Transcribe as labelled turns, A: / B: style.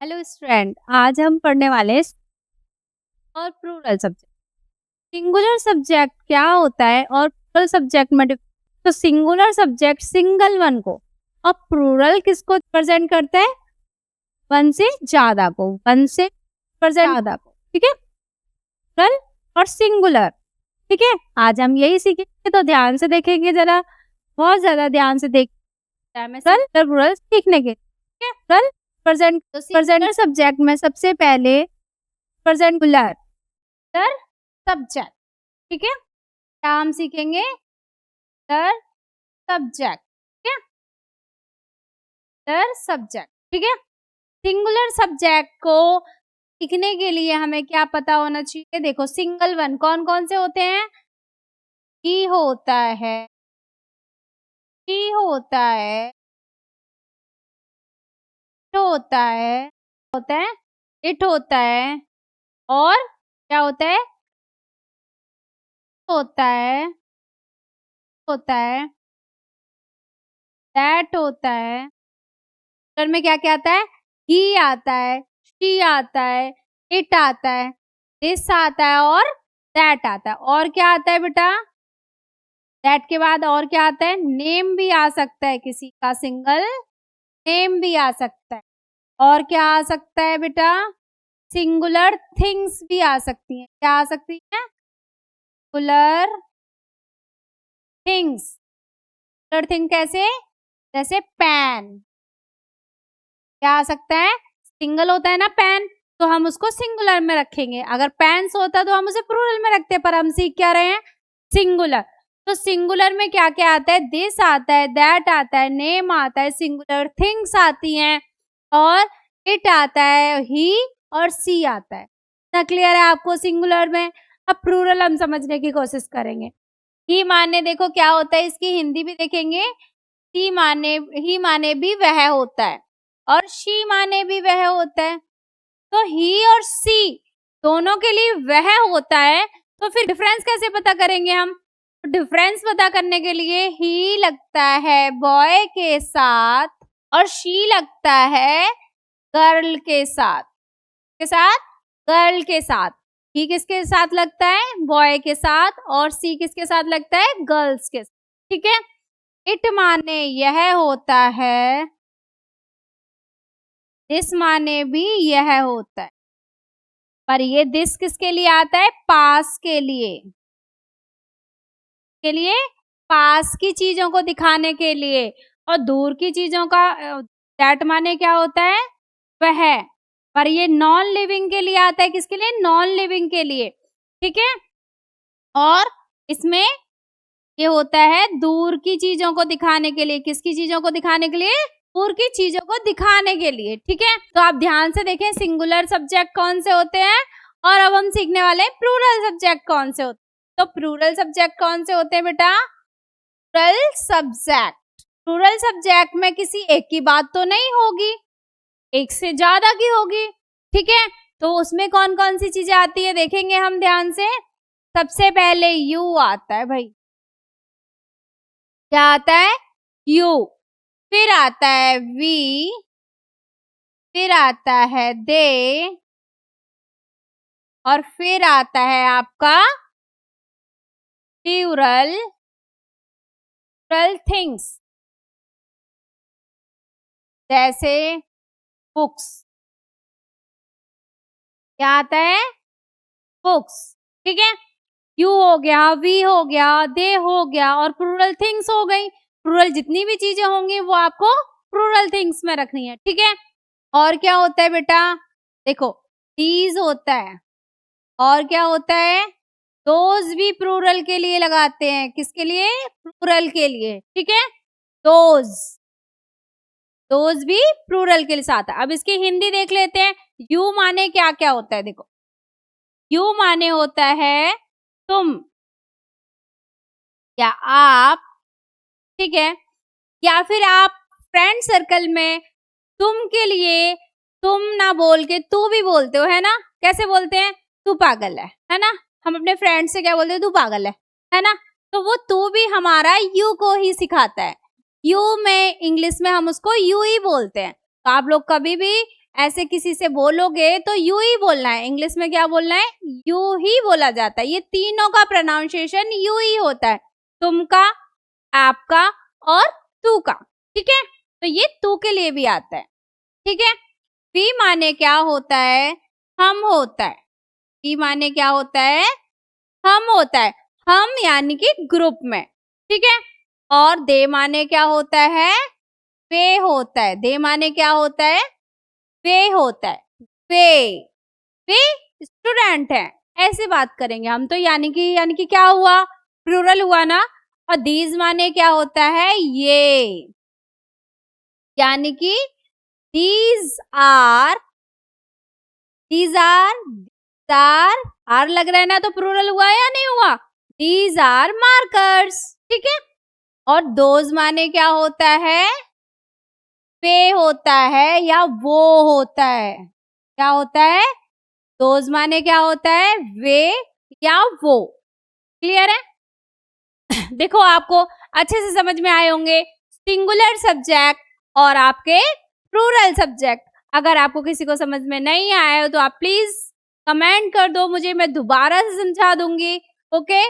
A: Hello student, आज हम पढ़ने वाले हैं और प्लूरल सब्जेक्ट। सिंगुलर सब्जेक्ट क्या होता है और प्लूरल सब्जेक्ट में तो सिंगुलर सब्जेक्ट सिंगल वन को और प्लूरल किसको रिप्रेजेंट करता है? वन से ज्यादा को, वन से प्रेजेंट ज्यादा को। ठीक है, प्लूरल और सिंगुलर। ठीक है, आज हम यही सीखेंगे, तो ध्यान से देखेंगे, जरा बहुत ज्यादा ध्यान से देख प्लूरल सीखने के। ठीक है, प्लूरल प्रेजेंट प्रेजेंट सब्जेक्ट में सबसे पहले प्रेजेंट सिंगुलर सब्जेक्ट। ठीक है, क्या हम सीखेंगे? Singular subject. ठीक है, सिंगुलर सब्जेक्ट। ठीक है, सिंगुलर सब्जेक्ट को सीखने के लिए हमें क्या पता होना चाहिए? देखो, सिंगल वन कौन कौन से होते हैं? ही होता है, ही होता है, होता है, होता है, इट होता है, और क्या होता है? होता है, होता है, दैट होता है। उत्तर में क्या क्या आता है? ही आता है, शी आता है, इट आता है, दिस आता है और दैट आता है। और क्या आता है बेटा? दैट के बाद और क्या आता है? नेम भी आ सकता है, किसी का सिंगल नेम भी आ सकता है। और क्या आ सकता है बेटा? सिंगुलर थिंग्स भी आ सकती हैं। क्या आ सकती है? Singular things. सिंगुलर थिंग कैसे? जैसे पेन। क्या आ सकता है? सिंगल होता है ना पेन, तो हम उसको सिंगुलर में रखेंगे। अगर पेन्स होता तो हम उसे प्लूरल में रखते, पर हम सीख क्या रहे हैं? सिंगुलर। तो सिंगुलर में क्या क्या आता है? दिस आता है, दैट आता है, नेम आता है, सिंगुलर थिंग्स आती हैं, और इट आता है, ही और सी आता है। इतना क्लियर है आपको सिंगुलर में? अब प्लूरल हम समझने की कोशिश करेंगे। ही माने देखो क्या होता है, इसकी हिंदी भी देखेंगे। ही माने भी वह होता है, और शी माने भी वह होता है। तो ही और सी दोनों के लिए वह होता है, तो फिर डिफरेंस कैसे पता करेंगे हम? डिफरेंस पता करने के लिए ही लगता है बॉय के साथ और शी लगता है गर्ल के साथ। गर्ल के साथ। ही किसके साथ लगता है? बॉय के साथ। और सी किसके साथ लगता है? गर्ल्स के साथ। ठीक है, इट माने यह होता है, दिस माने भी यह होता है, पर ये दिस किसके लिए आता है? पास के लिए, पास की चीजों को दिखाने के लिए। और दूर की चीजों का दैट माने क्या होता है? वह। पर ये नॉन लिविंग के लिए आता है। किसके लिए? नॉन लिविंग के लिए। ठीक है, और इसमें ये होता है दूर की चीजों को दिखाने के लिए। किसकी चीजों को दिखाने के लिए? दूर की चीजों को दिखाने के लिए। ठीक है, तो आप ध्यान से देखें सिंगुलर सब्जेक्ट कौन से होते हैं, और अब हम सीखने वाले हैं प्लूरल सब्जेक्ट कौन से होते हैं। तो प्लूरल सब्जेक्ट कौन से होते हैं बेटा? Plural subject. प्लूरल सब्जेक्ट में किसी एक की बात तो नहीं होगी, एक से ज्यादा की होगी। ठीक है, तो उसमें कौन कौन सी चीजें आती है देखेंगे हम ध्यान से। सबसे पहले यू आता है भाई। क्या आता है? यू। फिर आता है वी, फिर आता है दे, और फिर आता है आपका प्लूरल थिंग्स, जैसे बुक्स। क्या आता है? बुक्स। ठीक है, यू हो गया, वी हो गया, दे हो गया, और प्लूरल थिंग्स हो गई। प्लूरल जितनी भी चीजें होंगी वो आपको प्लूरल थिंग्स में रखनी है। ठीक है, और क्या होता है बेटा? देखो, दीज होता है, और क्या होता है? दोज भी प्लूरल के लिए लगाते हैं। किसके लिए? प्लूरल के लिए। ठीक है, दोज, दोज भी प्लूरल के लिए साथ है। अब इसकी हिंदी देख लेते हैं। यू माने क्या क्या होता है? देखो, यू माने होता है तुम या आप। ठीक है, या फिर आप फ्रेंड सर्कल में तुम के लिए तुम ना बोल के तू भी बोलते हो, है ना? कैसे बोलते हैं? तू पागल है ना? हम अपने फ्रेंड से क्या बोलते हैं? तू पागल है ना? तो वो तू भी हमारा यू को ही सिखाता है। यू में इंग्लिश में हम उसको यू ही बोलते हैं। तो आप लोग कभी भी ऐसे किसी से बोलोगे तो यू ही बोलना है। इंग्लिश में क्या बोलना है? यू ही बोला जाता है। ये तीनों का प्रोनाउंसिएशन यू ही होता है, तुम का, आपका और तू का। ठीक है, तो ये तू के लिए भी आता है। ठीक है, वी माने क्या होता है? हम होता है। वी माने क्या होता है? हम होता है। हम यानी कि ग्रुप में। ठीक है, और दे माने क्या होता है? वे होता है। दे माने क्या होता है? वे होता है। वे स्टूडेंट है, ऐसे बात करेंगे हम तो। यानी कि क्या हुआ? प्लूरल हुआ ना। और दीज माने क्या होता है? ये, यानी कि दीज आर आर लग रहा है ना, तो प्लूरल हुआ या नहीं हुआ? These are markers. ठीक है, और दोज माने क्या होता है? वे होता है या वो होता है। क्या होता है? दोज माने क्या होता है? वे या वो। क्लियर है? देखो, आपको अच्छे से समझ में आए होंगे सिंगुलर सब्जेक्ट और आपके प्लूरल सब्जेक्ट। अगर आपको किसी को समझ में नहीं आया हो तो आप प्लीज कमेंट कर दो मुझे, मैं दोबारा से समझा दूंगी। ओके।